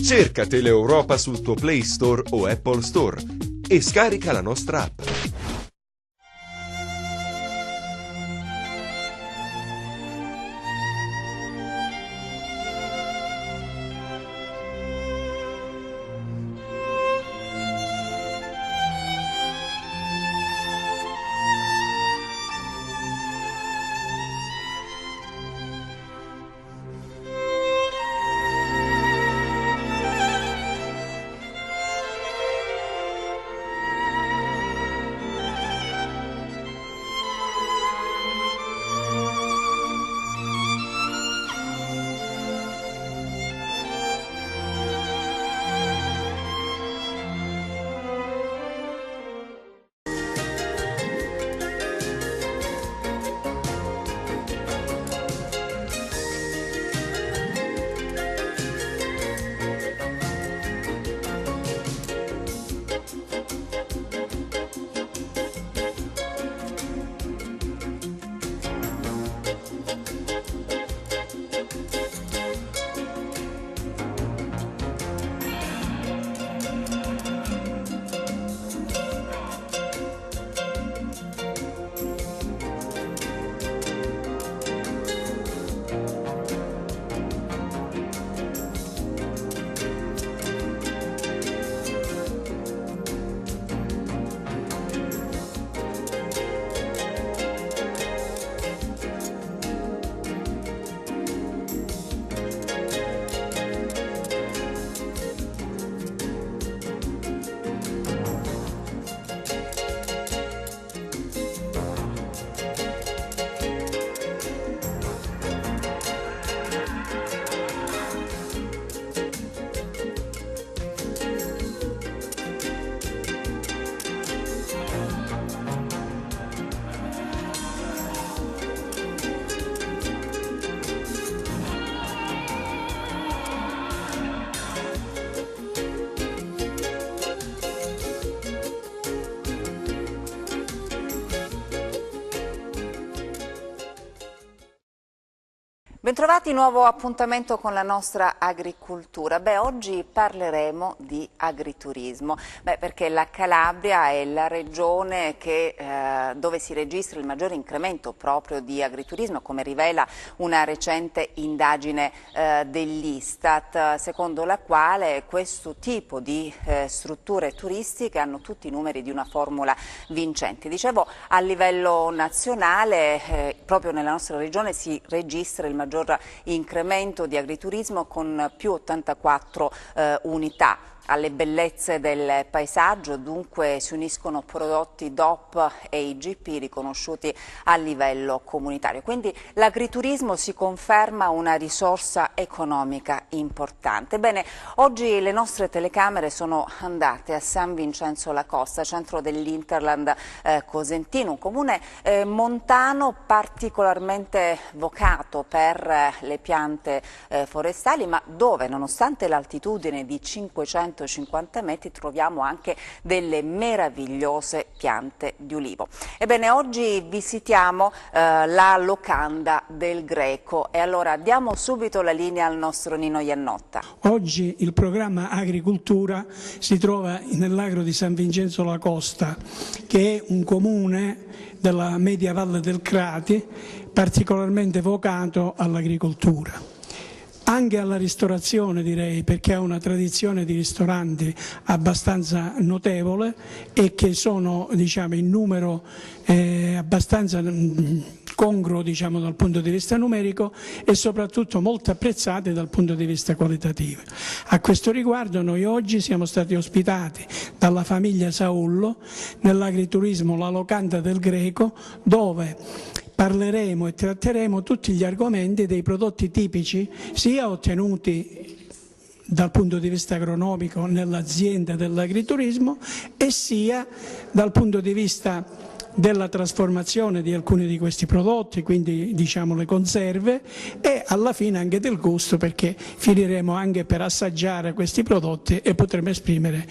Cerca Teleeuropa sul tuo Play Store o Apple Store e scarica la nostra app. Bentrovati, nuovo appuntamento con la nostra agricoltura. Oggi parleremo di agriturismo, perché la Calabria è la regione dove si registra il maggiore incremento proprio di agriturismo, come rivela una recente indagine dell'Istat, secondo la quale questo tipo di strutture turistiche hanno tutti i numeri di una formula vincente. Dicevo, a livello nazionale, proprio nella nostra regione si registra il maggior incremento di agriturismo con più 84 unità. Alle bellezze del paesaggio dunque si uniscono prodotti DOP e IGP riconosciuti a livello comunitario. Quindi l'agriturismo si conferma una risorsa economica importante. Bene, oggi le nostre telecamere sono andate a San Vincenzo la Costa, centro dell'Interland Cosentino, un comune montano particolarmente vocato per le piante forestali, ma dove, nonostante l'altitudine di 550 metri, troviamo anche delle meravigliose piante di ulivo. Ebbene, oggi visitiamo la locanda del Greco e allora diamo subito la linea al nostro Nino Iannotta. Oggi il programma Agricoltura si trova nell'agro di San Vincenzo la Costa, che è un comune della media valle del Crati particolarmente vocato all'agricoltura. Anche alla ristorazione, direi, perché ha una tradizione di ristoranti abbastanza notevole e che sono, diciamo, in numero abbastanza congruo, diciamo, dal punto di vista numerico e soprattutto molto apprezzate dal punto di vista qualitativo. A questo riguardo noi oggi siamo stati ospitati dalla famiglia Saullo nell'agriturismo La Locanda del Greco, dove parleremo e tratteremo tutti gli argomenti dei prodotti tipici sia ottenuti dal punto di vista agronomico nell'azienda dell'agriturismo e sia dal punto di vista della trasformazione di alcuni di questi prodotti, quindi diciamo le conserve, e alla fine anche del gusto, perché finiremo anche per assaggiare questi prodotti e potremo esprimere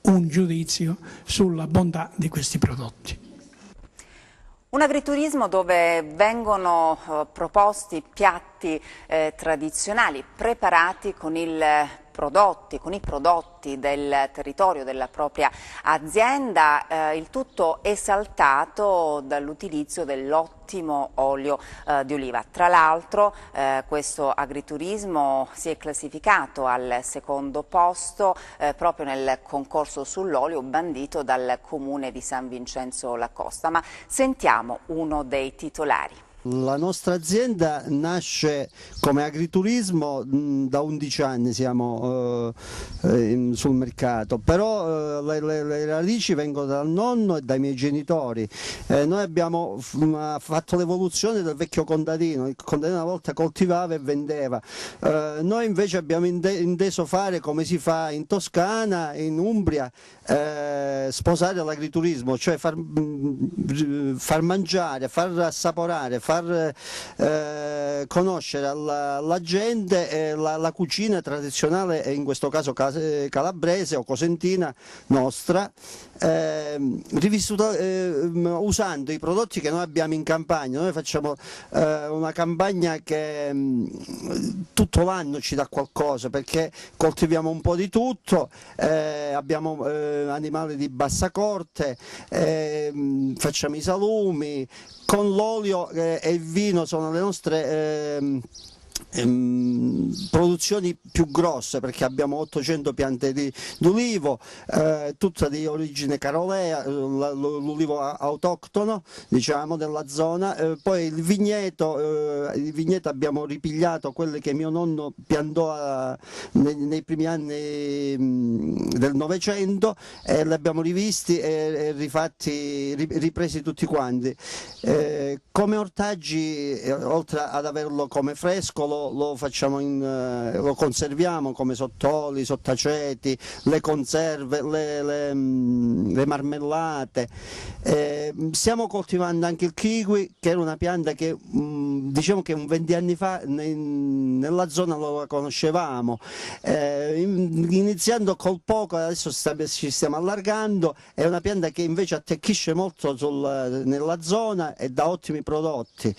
un giudizio sulla bontà di questi prodotti. Un agriturismo dove vengono proposti piatti tradizionali preparati con il prodotti, con i prodotti del territorio della propria azienda, il tutto esaltato dall'utilizzo dell'ottimo olio di oliva. Tra l'altro questo agriturismo si è classificato al secondo posto proprio nel concorso sull'olio bandito dal comune di San Vincenzo La Costa. Ma sentiamo uno dei titolari. La nostra azienda nasce come agriturismo da 11 anni, siamo sul mercato, però le radici vengono dal nonno e dai miei genitori. Noi abbiamo fatto l'evoluzione del vecchio contadino, il contadino una volta coltivava e vendeva, noi invece abbiamo inteso fare come si fa in Toscana, in Umbria, sposare l'agriturismo, cioè far mangiare, far assaporare, far conoscere alla gente la cucina tradizionale, in questo caso calabrese o cosentina nostra, rivissuta usando i prodotti che noi abbiamo in campagna. Noi facciamo una campagna che tutto l'anno ci dà qualcosa, perché coltiviamo un po' di tutto, abbiamo animali di bassa corte, facciamo i salumi, con l'olio e il vino sono le nostre produzioni più grosse, perché abbiamo 800 piante di ulivo, tutta di origine carolea, l'ulivo autoctono, diciamo, della zona. Poi il vigneto abbiamo ripigliato quelle che mio nonno piantò nei primi anni del Novecento, e li abbiamo rivisti e ripresi tutti quanti. Come ortaggi, oltre ad averlo come fresco, lo facciamo lo conserviamo come sottoli, sottaceti, le conserve, le marmellate. Stiamo coltivando anche il kiwi, che era una pianta che diciamo che 20 anni fa nella zona lo conoscevamo, iniziando col poco, adesso ci stiamo allargando. È una pianta che invece attecchisce molto nella zona e dà ottimi prodotti.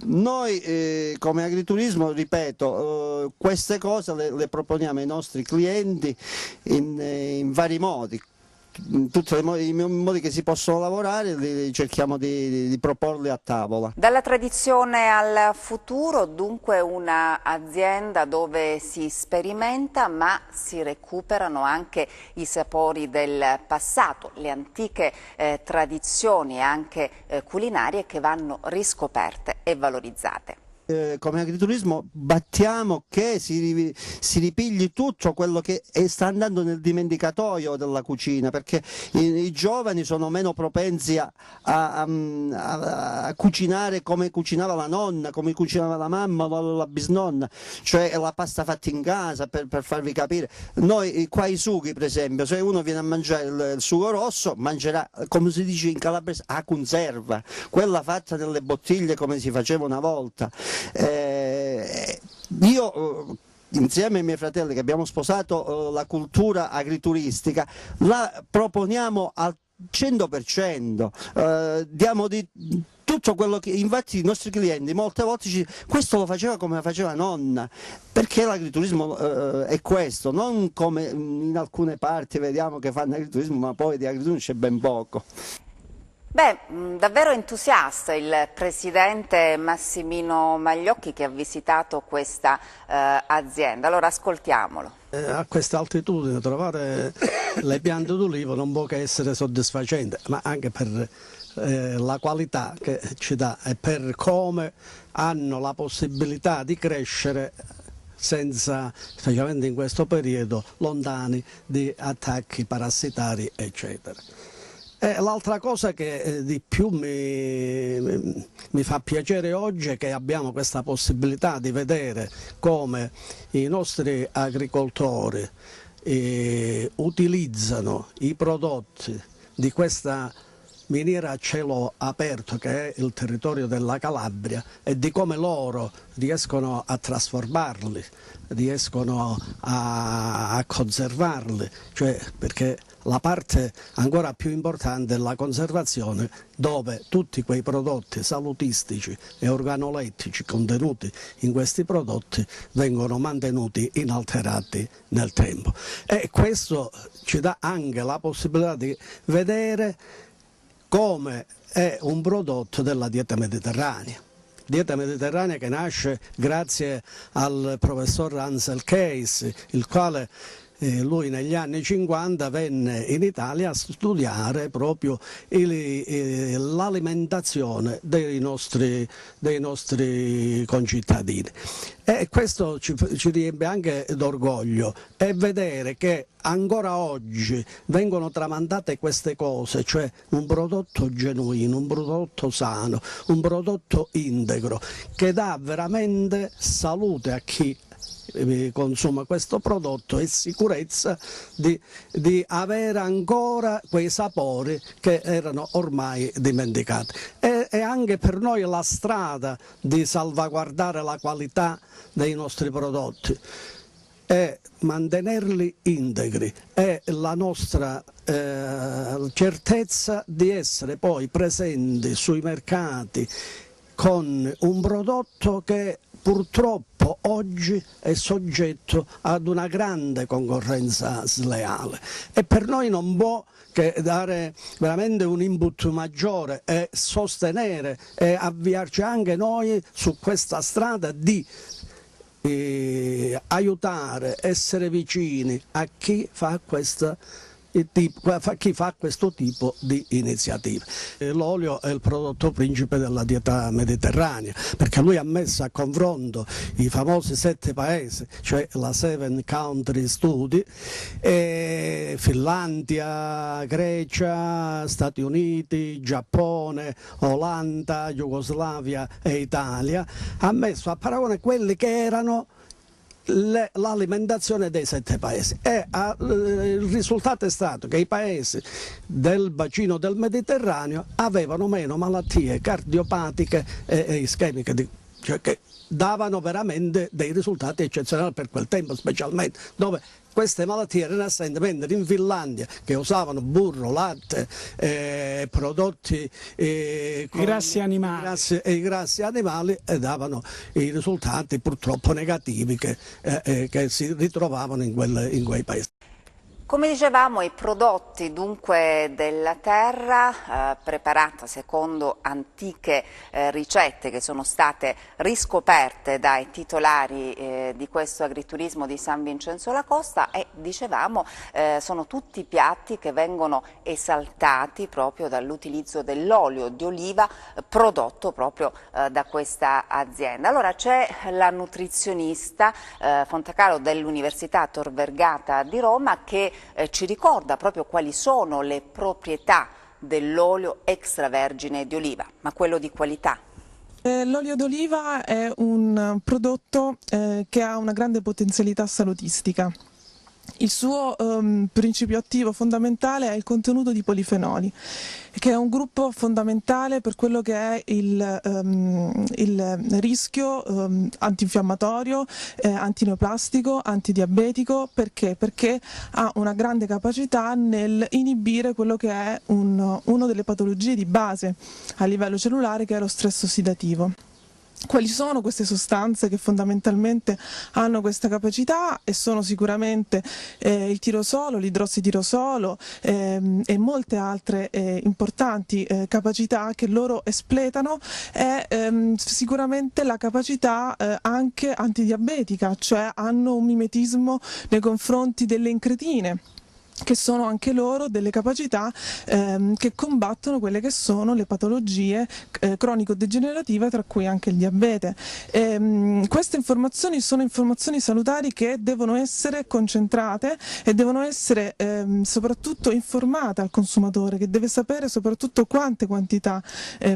Noi come agriturismo, ripeto, queste cose le proponiamo ai nostri clienti in vari modi. Tutti i modi che si possono lavorare cerchiamo di proporli a tavola. Dalla tradizione al futuro, dunque un'azienda dove si sperimenta ma si recuperano anche i sapori del passato, le antiche tradizioni anche culinarie che vanno riscoperte e valorizzate. Come agriturismo battiamo che si ripigli tutto quello che sta andando nel dimenticatoio della cucina, perché i giovani sono meno propensi a cucinare come cucinava la nonna, come cucinava la mamma o la bisnonna, cioè la pasta fatta in casa, per farvi capire. Noi qua i sughi, per esempio, se uno viene a mangiare il sugo rosso, mangerà, come si dice in calabrese, a conserva, quella fatta nelle bottiglie come si faceva una volta. Io insieme ai miei fratelli, che abbiamo sposato la cultura agrituristica, la proponiamo al 100%, diamo di tutto quello che, infatti i nostri clienti molte volte questo lo faceva come la faceva nonna, perché l'agriturismo è questo, non come in alcune parti vediamo che fanno agriturismo ma poi di agriturismo c'è ben poco. Beh, davvero entusiasta il presidente Massimino Magliocchi, che ha visitato questa azienda. Allora ascoltiamolo. A questa altitudine trovare le piante d'ulivo non può che essere soddisfacente, ma anche per la qualità che ci dà e per come hanno la possibilità di crescere senza, specialmente in questo periodo, lontani di attacchi parassitari, eccetera. L'altra cosa che di più mi fa piacere oggi è che abbiamo questa possibilità di vedere come i nostri agricoltori utilizzano i prodotti di questa miniera a cielo aperto che è il territorio della Calabria, e di come loro riescono a trasformarli, riescono a conservarli, cioè perché la parte ancora più importante è la conservazione, dove tutti quei prodotti salutistici e organolettici contenuti in questi prodotti vengono mantenuti inalterati nel tempo. E questo ci dà anche la possibilità di vedere come è un prodotto della dieta mediterranea. Dieta mediterranea che nasce grazie al professor Ansel Keys, il quale lui negli anni 50 venne in Italia a studiare proprio l'alimentazione dei nostri concittadini. E questo ci riempie anche d'orgoglio, e vedere che ancora oggi vengono tramandate queste cose, cioè un prodotto genuino, un prodotto sano, un prodotto integro, che dà veramente salute a chi consuma questo prodotto e sicurezza di avere ancora quei sapori che erano ormai dimenticati. E anche per noi la strada di salvaguardare la qualità dei nostri prodotti e mantenerli integri, è la nostra certezza di essere poi presenti sui mercati con un prodotto che purtroppo oggi è soggetto ad una grande concorrenza sleale, e per noi non può che dare veramente un input maggiore e sostenere e avviarci anche noi su questa strada di aiutare, essere vicini a chi fa questo tipo di iniziative. L'olio è il prodotto principe della dieta mediterranea, perché lui ha messo a confronto i famosi 7 paesi, cioè la 7 Country Study, Finlandia, Grecia, Stati Uniti, Giappone, Olanda, Jugoslavia e Italia, ha messo a paragone quelli che erano l'alimentazione dei 7 paesi, e il risultato è stato che i paesi del bacino del Mediterraneo avevano meno malattie cardiopatiche e ischemiche, cioè che davano veramente dei risultati eccezionali per quel tempo, specialmente dove queste malattie erano assenti, mentre in Finlandia, che usavano burro, latte, prodotti grassi animali, i grassi animali, davano i risultati purtroppo negativi che si ritrovavano in quei paesi. Come dicevamo, i prodotti dunque della terra, preparata secondo antiche ricette che sono state riscoperte dai titolari di questo agriturismo di San Vincenzo la Costa, e dicevamo sono tutti piatti che vengono esaltati proprio dall'utilizzo dell'olio di oliva prodotto proprio da questa azienda. Allora c'è la nutrizionista Fontacalo dell'Università Tor Vergata di Roma che ci ricorda proprio quali sono le proprietà dell'olio extravergine di oliva, ma quello di qualità. L'olio d'oliva è un prodotto che ha una grande potenzialità salutistica. Il suo principio attivo fondamentale è il contenuto di polifenoli, che è un gruppo fondamentale per quello che è il rischio antinfiammatorio, antineoplastico, antidiabetico. Perché? Perché ha una grande capacità nel inibire quello che è una delle patologie di base a livello cellulare, che è lo stress ossidativo. Quali sono queste sostanze che fondamentalmente hanno questa capacità? E sono sicuramente il tirosolo, l'idrossitirosolo e molte altre importanti capacità che loro espletano. È sicuramente la capacità anche antidiabetica, cioè hanno un mimetismo nei confronti delle incretine, che sono anche loro delle capacità che combattono quelle che sono le patologie cronico-degenerative, tra cui anche il diabete. Queste informazioni sono informazioni salutari che devono essere concentrate e devono essere soprattutto informate al consumatore, che deve sapere soprattutto quante quantità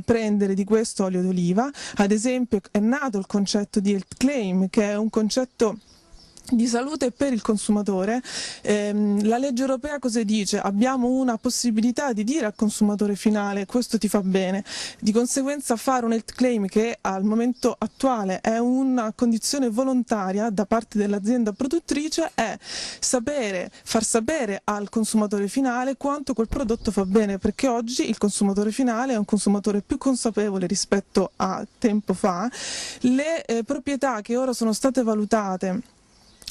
prendere di questo olio d'oliva. Ad esempio è nato il concetto di health claim, che è un concetto di salute per il consumatore. La legge europea cosa dice? Abbiamo una possibilità di dire al consumatore finale questo ti fa bene, di conseguenza fare un health claim, che al momento attuale è una condizione volontaria da parte dell'azienda produttrice, è far sapere al consumatore finale quanto quel prodotto fa bene, perché oggi il consumatore finale è un consumatore più consapevole rispetto a tempo fa. Le proprietà che ora sono state valutate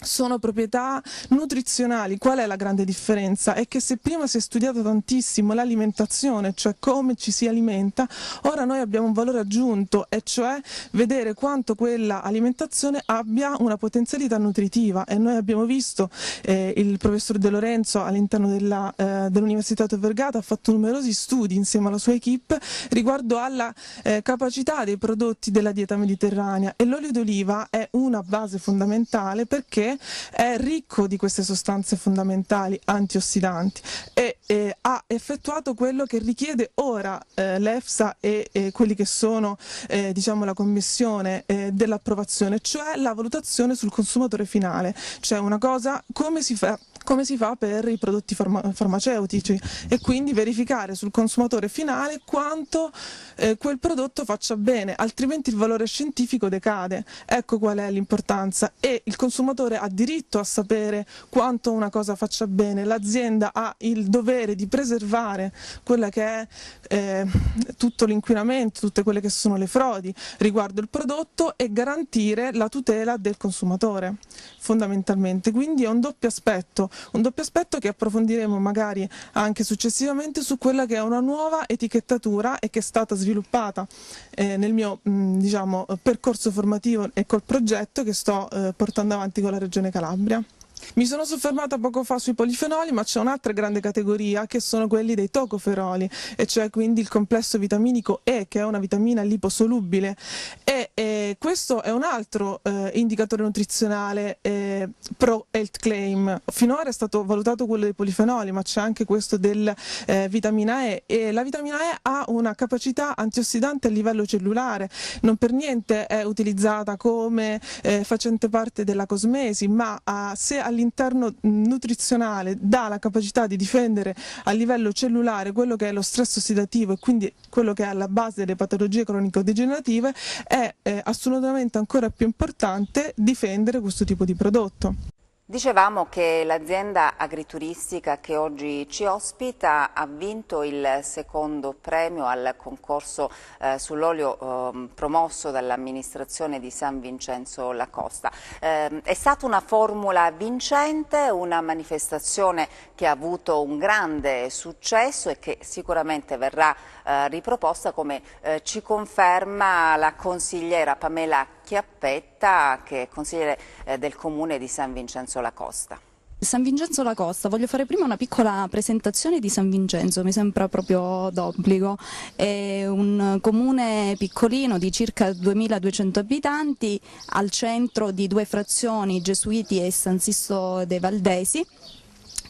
sono proprietà nutrizionali. Qual è la grande differenza? È che se prima si è studiato tantissimo l'alimentazione, cioè come ci si alimenta, ora noi abbiamo un valore aggiunto, e cioè vedere quanto quella alimentazione abbia una potenzialità nutritiva. E noi abbiamo visto, il professor De Lorenzo all'interno dell'Università Tor Vergata ha fatto numerosi studi insieme alla sua equipe riguardo alla capacità dei prodotti della dieta mediterranea, e l'olio d'oliva è una base fondamentale perché è ricco di queste sostanze fondamentali antiossidanti e ha effettuato quello che richiede ora l'EFSA e quelli che sono diciamo la commissione dell'approvazione, cioè la valutazione sul consumatore finale, cioè una cosa come si fa per i prodotti farmaceutici, e quindi verificare sul consumatore finale quanto quel prodotto faccia bene, altrimenti il valore scientifico decade. Ecco qual è l'importanza, e il consumatore ha diritto a sapere quanto una cosa faccia bene. L'azienda ha il dovere di preservare quella che è tutto l'inquinamento, tutte quelle che sono le frodi riguardo il prodotto, e garantire la tutela del consumatore fondamentalmente. Quindi è un doppio aspetto che approfondiremo magari anche successivamente su quella che è una nuova etichettatura e che è stata sviluppata nel mio diciamo percorso formativo e col progetto che sto portando avanti con la Regione Calabria. Mi sono soffermata poco fa sui polifenoli, ma c'è un'altra grande categoria che sono quelli dei tocoferoli, e cioè quindi il complesso vitaminico E, che è una vitamina liposolubile, e questo è un altro indicatore nutrizionale pro health claim. Finora è stato valutato quello dei polifenoli, ma c'è anche questo del vitamina E, e la vitamina E ha una capacità antiossidante a livello cellulare, non per niente è utilizzata come facente parte della cosmesi, ma se all'interno nutrizionale dà la capacità di difendere a livello cellulare quello che è lo stress ossidativo e quindi quello che è alla base delle patologie cronico-degenerative, è assolutamente ancora più importante difendere questo tipo di prodotto. Dicevamo che l'azienda agrituristica che oggi ci ospita ha vinto il secondo premio al concorso sull'olio promosso dall'amministrazione di San Vincenzo La Costa. È stata una formula vincente, una manifestazione che ha avuto un grande successo e che sicuramente verrà riproposta, come ci conferma la consigliera Pamela Chiappetta, che è consigliere del comune di San Vincenzo La Costa. San Vincenzo La Costa, voglio fare prima una piccola presentazione di San Vincenzo, mi sembra proprio d'obbligo. È un comune piccolino di circa 2200 abitanti, al centro di due frazioni, Gesuiti e San Sisto dei Valdesi,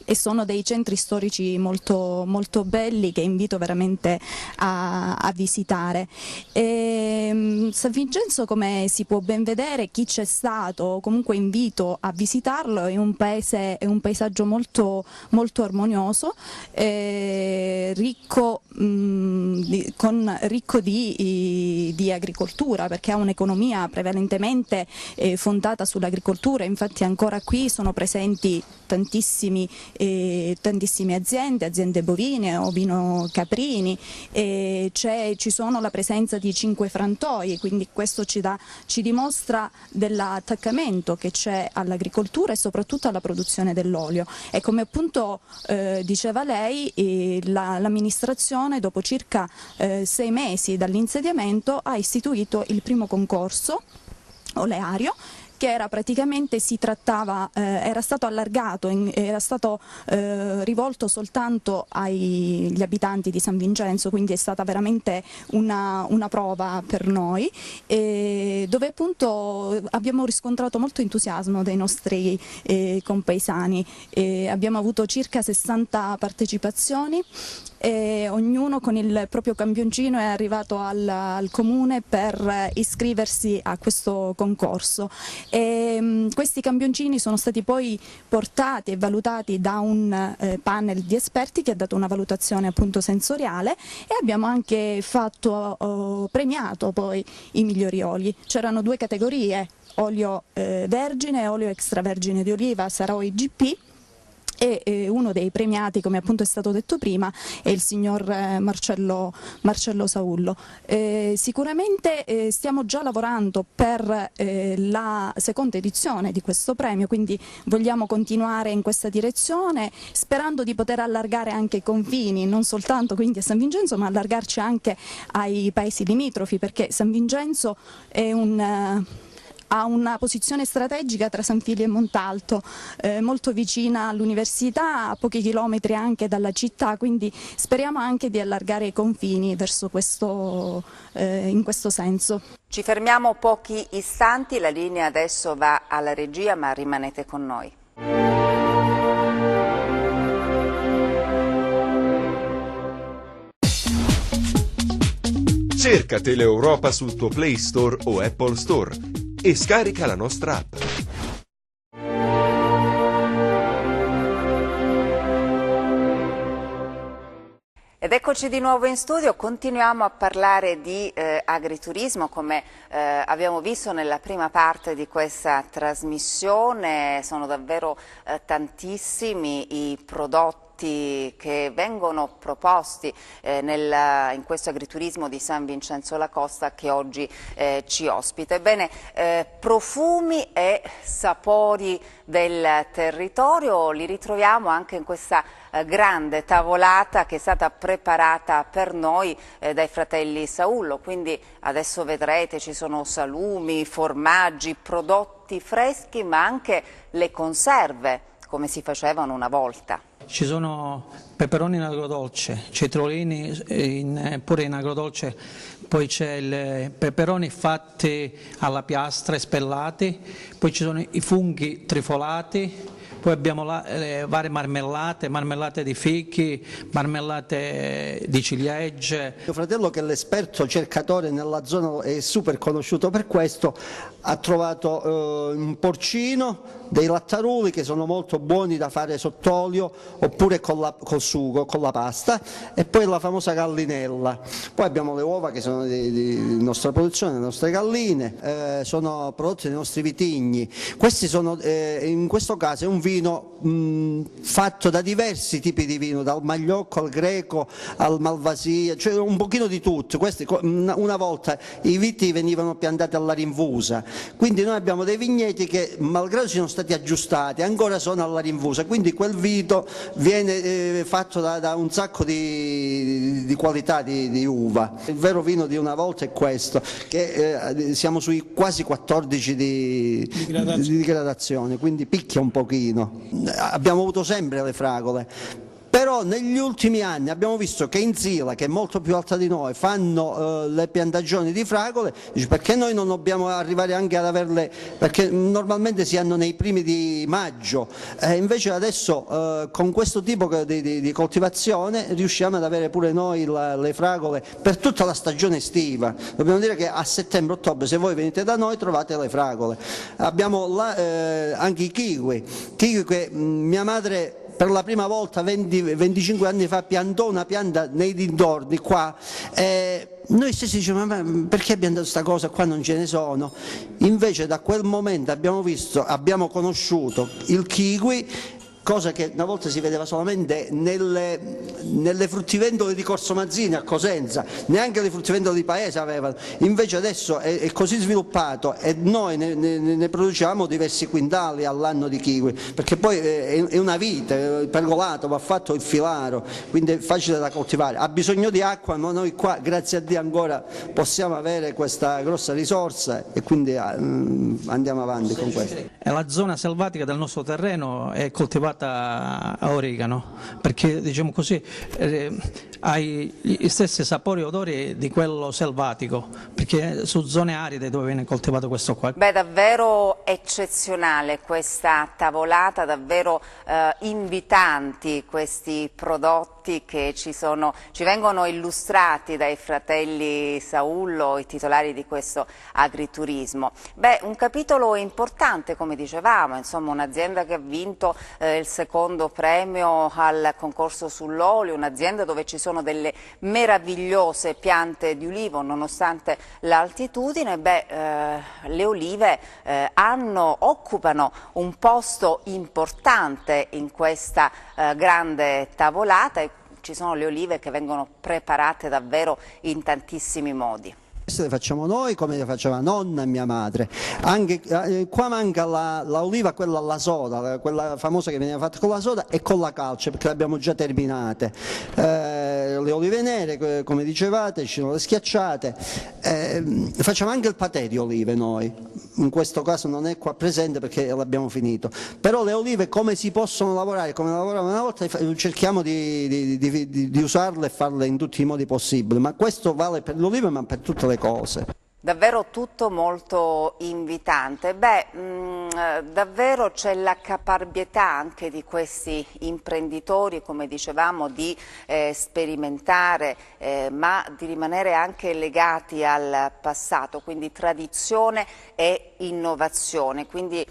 e sono dei centri storici molto, molto belli che invito veramente a visitare. San Vincenzo, come si può ben vedere, chi c'è stato, comunque invito a visitarlo, è un paesaggio molto, molto armonioso, ricco di agricoltura, perché ha un'economia prevalentemente fondata sull'agricoltura. Infatti ancora qui sono presenti tantissime aziende bovine, ovino-caprini, ci sono la presenza di 5 frantoi, quindi questo ci dimostra dell'attaccamento che c'è all'agricoltura e soprattutto alla produzione dell'olio. E come appunto diceva lei, l'amministrazione dopo circa 6 mesi dall'insediamento ha istituito il primo concorso oleario, che era praticamente, era stato allargato, era stato rivolto soltanto agli abitanti di San Vincenzo, quindi è stata veramente una prova per noi, dove appunto abbiamo riscontrato molto entusiasmo dei nostri compaesani. Abbiamo avuto circa 60 partecipazioni, e ognuno con il proprio campioncino è arrivato al comune per iscriversi a questo concorso. e questi campioncini sono stati poi portati e valutati da un panel di esperti che ha dato una valutazione appunto sensoriale, e abbiamo anche premiato poi i migliori oli. C'erano due categorie: olio vergine e olio extravergine di oliva, sarà IGP, e uno dei premiati, come appunto è stato detto prima, è il signor Marcello Saullo. Sicuramente stiamo già lavorando per la seconda edizione di questo premio, quindi vogliamo continuare in questa direzione, sperando di poter allargare anche i confini, non soltanto quindi a San Vincenzo, ma allargarci anche ai paesi limitrofi, perché San Vincenzo è ha una posizione strategica tra San Filio e Montalto, molto vicina all'università, a pochi chilometri anche dalla città, quindi speriamo anche di allargare i confini verso in questo senso. Ci fermiamo pochi istanti, la linea adesso va alla regia, ma rimanete con noi. Cerca Teleeuropa sul tuo Play Store o Apple Store e scarica la nostra app. Ed eccoci di nuovo in studio, continuiamo a parlare di agriturismo. Come abbiamo visto nella prima parte di questa trasmissione, sono davvero tantissimi i prodotti che vengono proposti in questo agriturismo di San Vincenzo la Costa che oggi ci ospita. Ebbene, profumi e sapori del territorio li ritroviamo anche in questa grande tavolata che è stata preparata per noi dai fratelli Saullo, quindi adesso vedrete ci sono salumi, formaggi, prodotti freschi, ma anche le conserve come si facevano una volta. Ci sono peperoni in agrodolce, cetriolini pure in agrodolce, poi c'è i peperoni fatti alla piastra e spellati, poi ci sono i funghi trifolati, poi abbiamo le varie marmellate di fichi, marmellate di ciliegie. Mio fratello, che è l'esperto cercatore nella zona, è super conosciuto per questo, ha trovato un porcino, dei lattaruli che sono molto buoni da fare sott'olio oppure col sugo, con la pasta, e poi la famosa gallinella. Poi abbiamo le uova che sono di nostra produzione, le nostre galline, sono prodotti dai nostri vitigni. Questi sono, in questo caso è un vino fatto da diversi tipi di vino, dal Magliocco al Greco al Malvasia, cioè un pochino di tutto. Questi, una volta i viti venivano piantati alla rinfusa, quindi noi abbiamo dei vigneti che, malgrado siano stati aggiustati, ancora sono alla rinfusa, quindi quel vino viene fatto da un sacco di qualità di uva. Il vero vino di una volta è questo, che siamo sui quasi 14 di gradazione, quindi picchia un pochino. Abbiamo avuto sempre le fragole. Però negli ultimi anni abbiamo visto che in Sila, che è molto più alta di noi, fanno le piantagioni di fragole. Dice, perché noi non dobbiamo arrivare anche ad averle, perché normalmente si hanno nei primi di maggio, invece adesso con questo tipo di coltivazione riusciamo ad avere pure noi le fragole per tutta la stagione estiva. Dobbiamo dire che a settembre-ottobre, se voi venite da noi, trovate le fragole. Abbiamo anche i kiwi che mia madre per la prima volta 20-25 anni fa piantò una pianta nei dintorni qua, noi stessi diciamo, ma perché abbiamo dato questa cosa, qua non ce ne sono. Invece da quel momento abbiamo conosciuto il kiwi, cosa che una volta si vedeva solamente nelle fruttivendole di Corso Mazzini a Cosenza, neanche le fruttivendole di Paese avevano. Invece adesso è così sviluppato e noi ne produciamo diversi quintali all'anno di kiwi, perché poi è una vite, pergolato, va fatto il filaro, quindi è facile da coltivare. Ha bisogno di acqua, ma noi qua grazie a Dio ancora possiamo avere questa grossa risorsa e quindi andiamo avanti con questo. La zona selvatica del nostro terreno è coltivata coltivata a origano, perché diciamo così ha gli stessi sapori e odori di quello selvatico, perché su zone aride dove viene coltivato questo qua. Beh, davvero eccezionale questa tavolata, davvero invitanti questi prodotti che ci vengono illustrati dai fratelli Saullo, i titolari di questo agriturismo. Beh, un capitolo importante, come dicevamo, insomma un'azienda che ha vinto il secondo premio al concorso sull'olio, un'azienda dove ci sono delle meravigliose piante di ulivo nonostante l'altitudine. Beh, le olive occupano un posto importante in questa grande tavolata e ci sono le olive che vengono preparate davvero in tantissimi modi. Le facciamo noi come le faceva nonna e mia madre. Anche qua manca l'oliva, quella alla soda, quella famosa che veniva fatta con la soda e con la calce, perché le abbiamo già terminate. Le olive nere, come dicevate, ci sono le schiacciate. Facciamo anche il patè di olive noi. In questo caso non è qua presente perché l'abbiamo finito. Però le olive come si possono lavorare, come lavoravamo una volta, cerchiamo di usarle e farle in tutti i modi possibili. Ma questo vale per le olive ma per tutte le cose. Davvero tutto molto invitante. Beh, davvero c'è la caparbietà anche di questi imprenditori, come dicevamo, di sperimentare, ma di rimanere anche legati al passato, quindi tradizione e innovazione. Quindi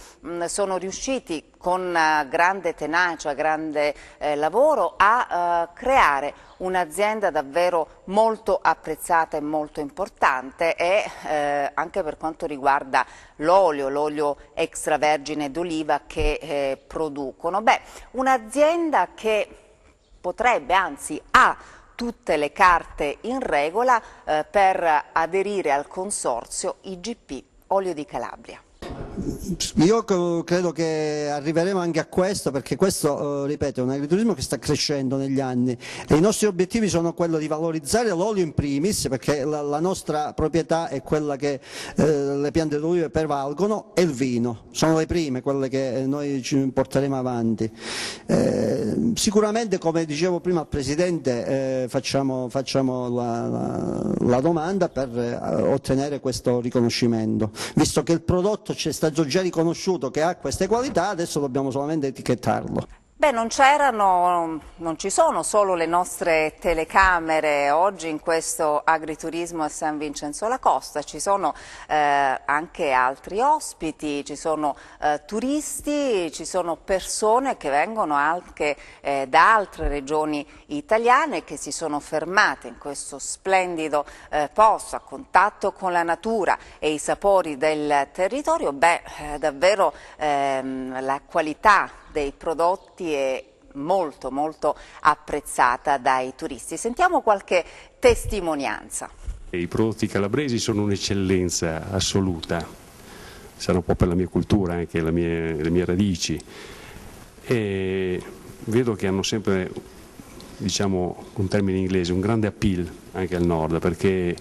sono riusciti con grande tenacia, grande lavoro a creare un'azienda davvero molto apprezzata e molto importante e anche per quanto riguarda l'olio extravergine d'oliva che producono. Beh, un'azienda che potrebbe, anzi ha tutte le carte in regola per aderire al consorzio IGP Olio di Calabria. Io credo che arriveremo anche a questo, perché questo, ripeto, è un agriturismo che sta crescendo negli anni e i nostri obiettivi sono quello di valorizzare l'olio in primis, perché la nostra proprietà è quella che le piante d'olive prevalgono, e il vino, sono le prime, quelle che noi ci porteremo avanti. Sicuramente, come dicevo prima al Presidente, facciamo la domanda per ottenere questo riconoscimento, visto che il prodotto ci è stato già riconosciuto che ha queste qualità, adesso dobbiamo solamente etichettarlo. Beh, non ci sono solo le nostre telecamere oggi in questo agriturismo a San Vincenzo la Costa, ci sono anche altri ospiti, ci sono turisti, ci sono persone che vengono anche da altre regioni italiane che si sono fermate in questo splendido posto a contatto con la natura e i sapori del territorio. Beh, davvero la qualità dei prodotti è molto apprezzata dai turisti. Sentiamo qualche testimonianza. I prodotti calabresi sono un'eccellenza assoluta, sarà un po' per la mia cultura, anche le mie radici, e vedo che hanno sempre, diciamo un termine inglese, un grande appeal anche al nord, perché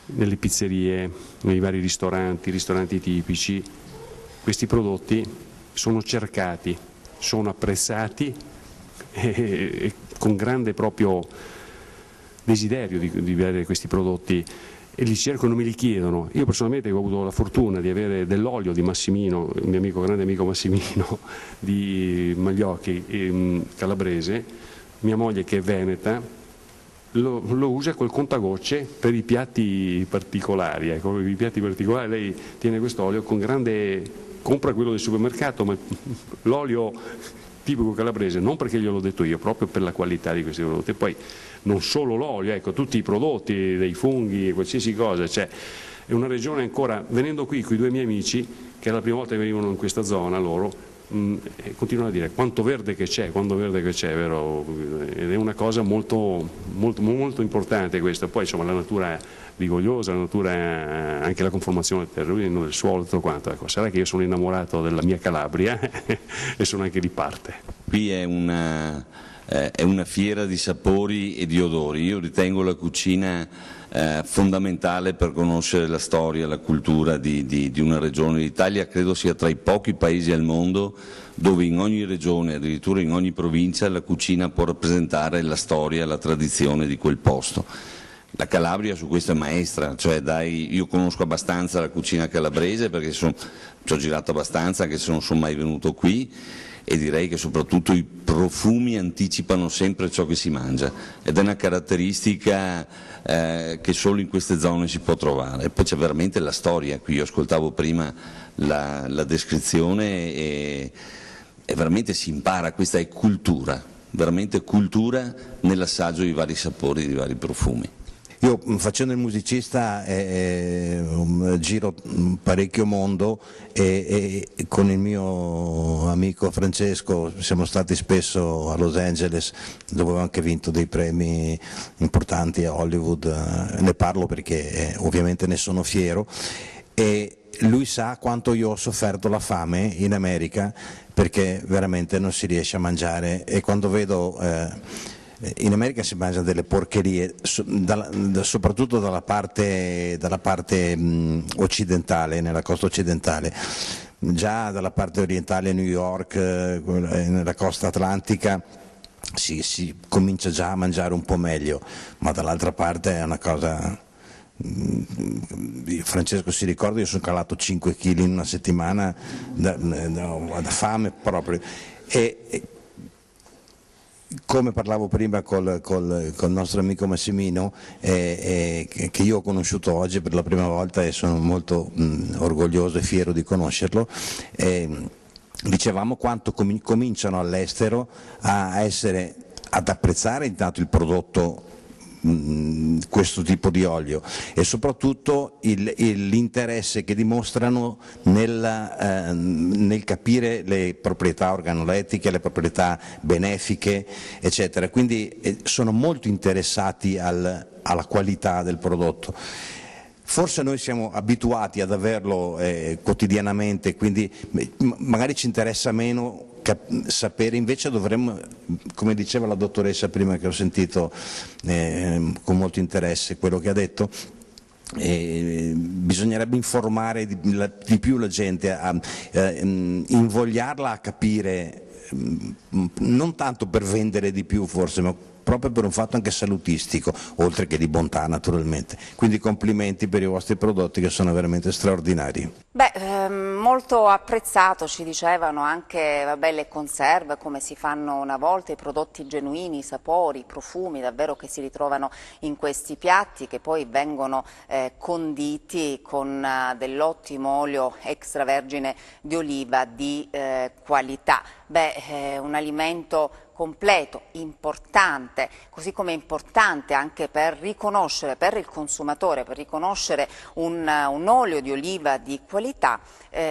nelle pizzerie, nei vari ristoranti tipici, questi prodotti sono cercati, sono apprezzati e con grande proprio desiderio di avere questi prodotti, e li cercano e me li chiedono. Io personalmente ho avuto la fortuna di avere dell'olio di Massimino, il mio grande amico Massimino di Magliocchi, calabrese, mia moglie che è veneta, lo usa col contagocce per i piatti particolari. Ecco, i piatti particolari lei tiene quest'olio con grande... compra quello del supermercato, ma l'olio tipico calabrese, non perché gliel'ho detto io, proprio per la qualità di questi prodotti. E poi non solo l'olio, ecco, tutti i prodotti, dei funghi, qualsiasi cosa, cioè è una regione ancora, venendo qui con i due miei amici, che era la prima volta che venivano in questa zona loro, continuano a dire quanto verde che c'è, vero? Ed è una cosa molto importante questa. Poi insomma la natura rigogliosa, la natura, anche la conformazione del terreno, del suolo, tutto quanto. Ecco, sarà che io sono innamorato della mia Calabria e sono anche di parte. Qui è è una fiera di sapori e di odori. Io ritengo la cucina fondamentale per conoscere la storia, la cultura di una regione. L'Italia credo sia tra i pochi paesi al mondo dove in ogni regione, addirittura in ogni provincia, la cucina può rappresentare la storia, la tradizione di quel posto. La Calabria su questo è maestra, cioè io conosco abbastanza la cucina calabrese perché ci ho girato abbastanza, anche se non sono mai venuto qui, e direi che soprattutto i profumi anticipano sempre ciò che si mangia ed è una caratteristica che solo in queste zone si può trovare. E poi c'è veramente la storia, qui io ascoltavo prima la descrizione e veramente si impara, questa è cultura, veramente cultura nell'assaggio di vari sapori, di vari profumi. Io facendo il musicista giro parecchio mondo e con il mio amico Francesco siamo stati spesso a Los Angeles, dove ho anche vinto dei premi importanti a Hollywood, ne parlo perché ovviamente ne sono fiero, e lui sa quanto io ho sofferto la fame in America perché veramente non si riesce a mangiare, e quando vedo in America si mangia delle porcherie, soprattutto dalla parte occidentale, nella costa occidentale. Già dalla parte orientale, New York, nella costa atlantica, si comincia già a mangiare un po' meglio, ma dall'altra parte è una cosa... Francesco si ricorda, io sono calato 5 kg in una settimana da fame proprio. E come parlavo prima col nostro amico Massimino, che io ho conosciuto oggi per la prima volta e sono molto orgoglioso e fiero di conoscerlo, dicevamo quanto cominciano all'estero ad apprezzare intanto il prodotto, questo tipo di olio, e soprattutto l'interesse che dimostrano nel capire le proprietà organolettiche, le proprietà benefiche, eccetera. Quindi sono molto interessati alla qualità del prodotto. Forse noi siamo abituati ad averlo quotidianamente, quindi magari ci interessa meno sapere, invece dovremmo, come diceva la dottoressa prima che ho sentito con molto interesse quello che ha detto, bisognerebbe informare di più la gente, invogliarla a capire, non tanto per vendere di più forse, ma proprio per un fatto anche salutistico, oltre che di bontà naturalmente. Quindi complimenti per i vostri prodotti che sono veramente straordinari. Molto apprezzato, ci dicevano anche le conserve, come si fanno una volta, i prodotti genuini, i sapori, i profumi davvero che si ritrovano in questi piatti, che poi vengono conditi con dell'ottimo olio extravergine di oliva di qualità. Un alimento completo, importante, così come importante anche per riconoscere, per il consumatore, per riconoscere un olio di oliva di qualità,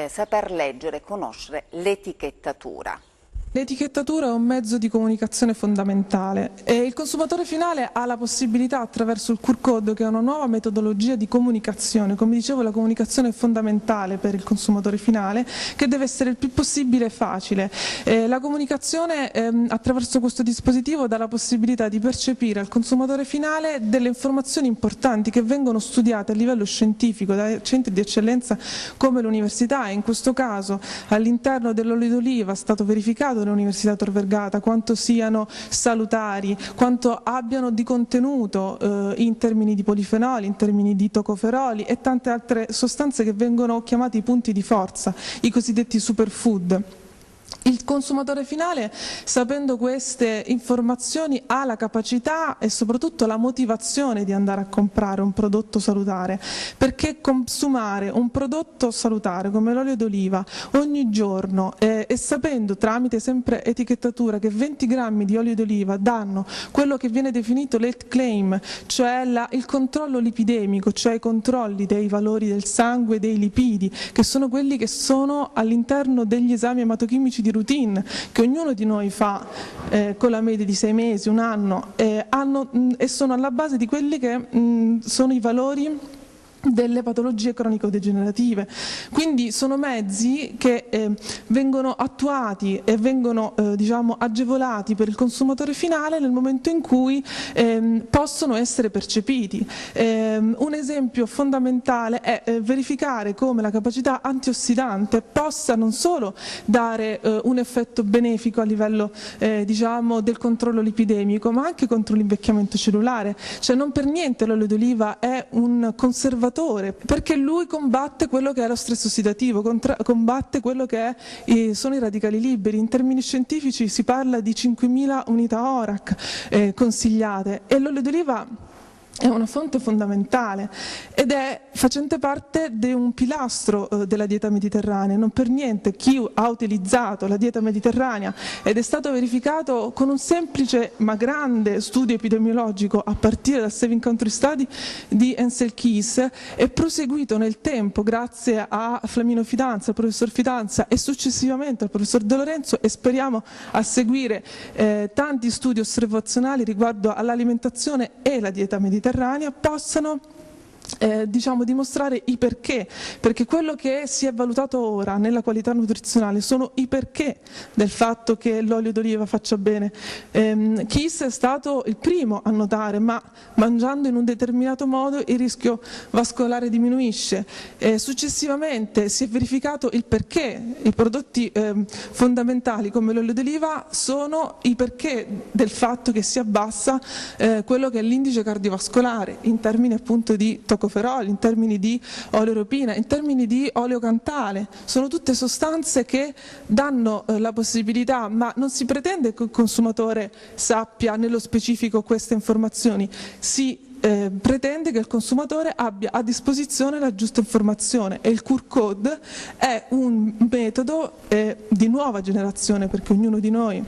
saper leggere e conoscere l'etichettatura. L'etichettatura è un mezzo di comunicazione fondamentale e il consumatore finale ha la possibilità, attraverso il QR code, che è una nuova metodologia di comunicazione. Come dicevo, la comunicazione è fondamentale per il consumatore finale, che deve essere il più possibile facile. La comunicazione attraverso questo dispositivo dà la possibilità di percepire al consumatore finale delle informazioni importanti che vengono studiate a livello scientifico da centri di eccellenza come l'università, e in questo caso all'interno dell'olio d'oliva è stato verificato dall'Università Tor Vergata quanto siano salutari, quanto abbiano di contenuto in termini di polifenoli, in termini di tocoferoli e tante altre sostanze che vengono chiamati punti di forza, i cosiddetti superfood. Il consumatore finale, sapendo queste informazioni, ha la capacità e soprattutto la motivazione di andare a comprare un prodotto salutare, perché consumare un prodotto salutare come l'olio d'oliva ogni giorno e sapendo tramite sempre etichettatura che 20 grammi di olio d'oliva danno quello che viene definito l'health claim, cioè il controllo lipidemico, cioè i controlli dei valori del sangue, dei lipidi, che sono quelli che sono all'interno degli esami ematochimici di routine che ognuno di noi fa con la media di 6 mesi, un anno, e sono alla base di quelli che sono i valori delle patologie cronico-degenerative. Quindi sono mezzi che vengono attuati e vengono diciamo, agevolati per il consumatore finale nel momento in cui possono essere percepiti. Un esempio fondamentale è verificare come la capacità antiossidante possa non solo dare un effetto benefico a livello diciamo, del controllo lipidemico, ma anche contro l'invecchiamento cellulare. Cioè non per niente l'olio d'oliva è un conservatore, perché lui combatte quello che è lo stress ossidativo, combatte quello che sono i radicali liberi. In termini scientifici si parla di 5.000 unità ORAC consigliate, e l'olio d'oliva è una fonte fondamentale ed è facente parte di un pilastro della dieta mediterranea. Non per niente chi ha utilizzato la dieta mediterranea, ed è stato verificato con un semplice ma grande studio epidemiologico a partire dal Saving Country Study di Ansel Keys, è proseguito nel tempo grazie a Flamino Fidanza, al professor Fidanza e successivamente al professor De Lorenzo, e speriamo a seguire tanti studi osservazionali riguardo all'alimentazione e la dieta mediterranea possano diciamo, dimostrare i perché, perché quello che si è valutato ora nella qualità nutrizionale sono i perché del fatto che l'olio d'oliva faccia bene. Keys è stato il primo a notare, ma mangiando in un determinato modo il rischio vascolare diminuisce. Successivamente si è verificato il perché i prodotti fondamentali come l'olio d'oliva sono i perché del fatto che si abbassa quello che è l'indice cardiovascolare in termini appunto di toccoferoli, in termini di oleuropina, in termini di oleo cantale. Sono tutte sostanze che danno la possibilità, ma non si pretende che il consumatore sappia nello specifico queste informazioni, si pretende che il consumatore abbia a disposizione la giusta informazione, e il QR code è un metodo di nuova generazione, perché ognuno di noi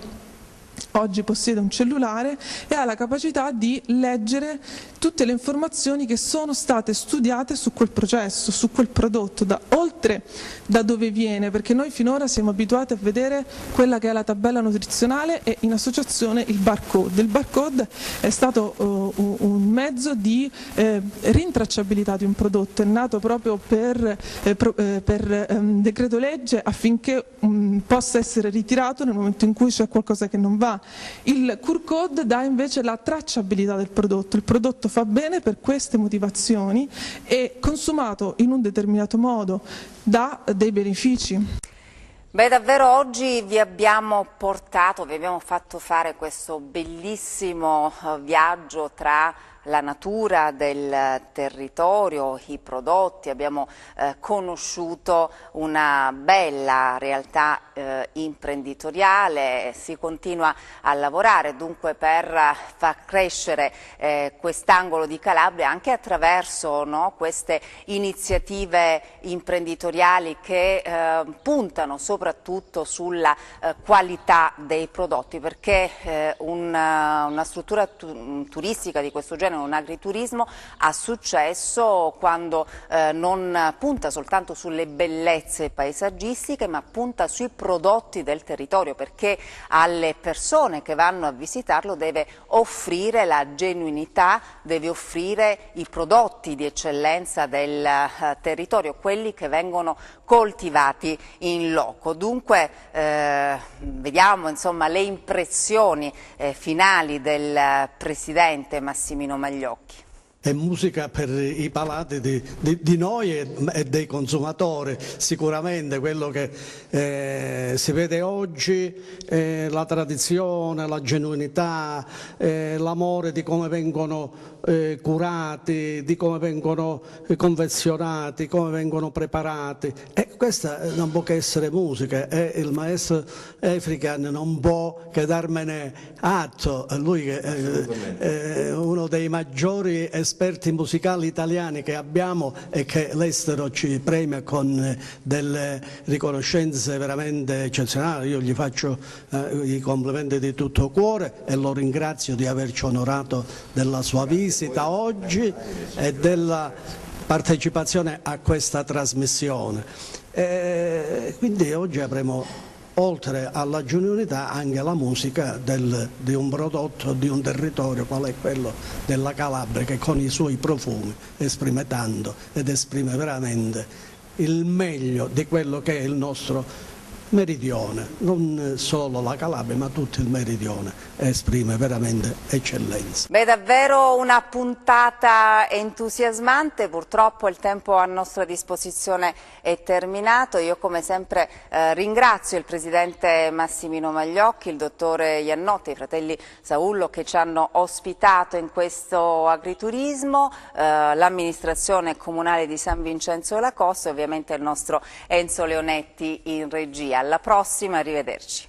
oggi possiede un cellulare e ha la capacità di leggere tutte le informazioni che sono state studiate su quel processo, su quel prodotto, oltre da dove viene, perché noi finora siamo abituati a vedere quella che è la tabella nutrizionale e in associazione il barcode. Il barcode è stato un mezzo di rintracciabilità di un prodotto, è nato proprio per decreto legge affinché possa essere ritirato nel momento in cui c'è qualcosa che non va. Il QR code dà invece la tracciabilità del prodotto. Il prodotto fa bene per queste motivazioni e consumato in un determinato modo dà dei benefici. Beh, davvero oggi vi abbiamo fatto fare questo bellissimo viaggio tra la natura del territorio, i prodotti, abbiamo conosciuto una bella realtà imprenditoriale, si continua a lavorare dunque per far crescere quest'angolo di Calabria anche attraverso queste iniziative imprenditoriali che puntano soprattutto sulla qualità dei prodotti, perché una struttura turistica di questo genere, un agriturismo, ha successo quando non punta soltanto sulle bellezze paesaggistiche, ma punta sui prodotti del territorio, perché alle persone che vanno a visitarlo deve offrire la genuinità, deve offrire i prodotti di eccellenza del territorio, quelli che vengono coltivati in loco. Dunque vediamo insomma le impressioni finali del presidente Massimino Magliocchi. È musica per i palati di noi e dei consumatori, sicuramente quello che si vede oggi, la tradizione, la genuinità, l'amore di come vengono curati, di come vengono confezionati, come vengono preparati, e questa non può che essere musica, e il maestro African non può che darmene atto, lui che è uno dei maggiori esperti musicali italiani che abbiamo e che l'estero ci premia con delle riconoscenze veramente eccezionali. Io gli faccio i complimenti di tutto cuore e lo ringrazio di averci onorato della sua visita oggi e della partecipazione a questa trasmissione. Quindi oggi avremo oltre alla genuinità anche la musica di un prodotto, di un territorio qual è quello della Calabria, che con i suoi profumi esprime tanto ed esprime veramente il meglio di quello che è il nostro meridione, non solo la Calabria ma tutto il meridione esprime veramente eccellenza. Beh, davvero una puntata entusiasmante, purtroppo il tempo a nostra disposizione è terminato. Io come sempre ringrazio il Presidente Massimino Magliocchi, il Dottore Iannotti, i fratelli Saullo che ci hanno ospitato in questo agriturismo, l'amministrazione comunale di San Vincenzo La Costa e ovviamente il nostro Enzo Leonetti in regia. Alla prossima, arrivederci.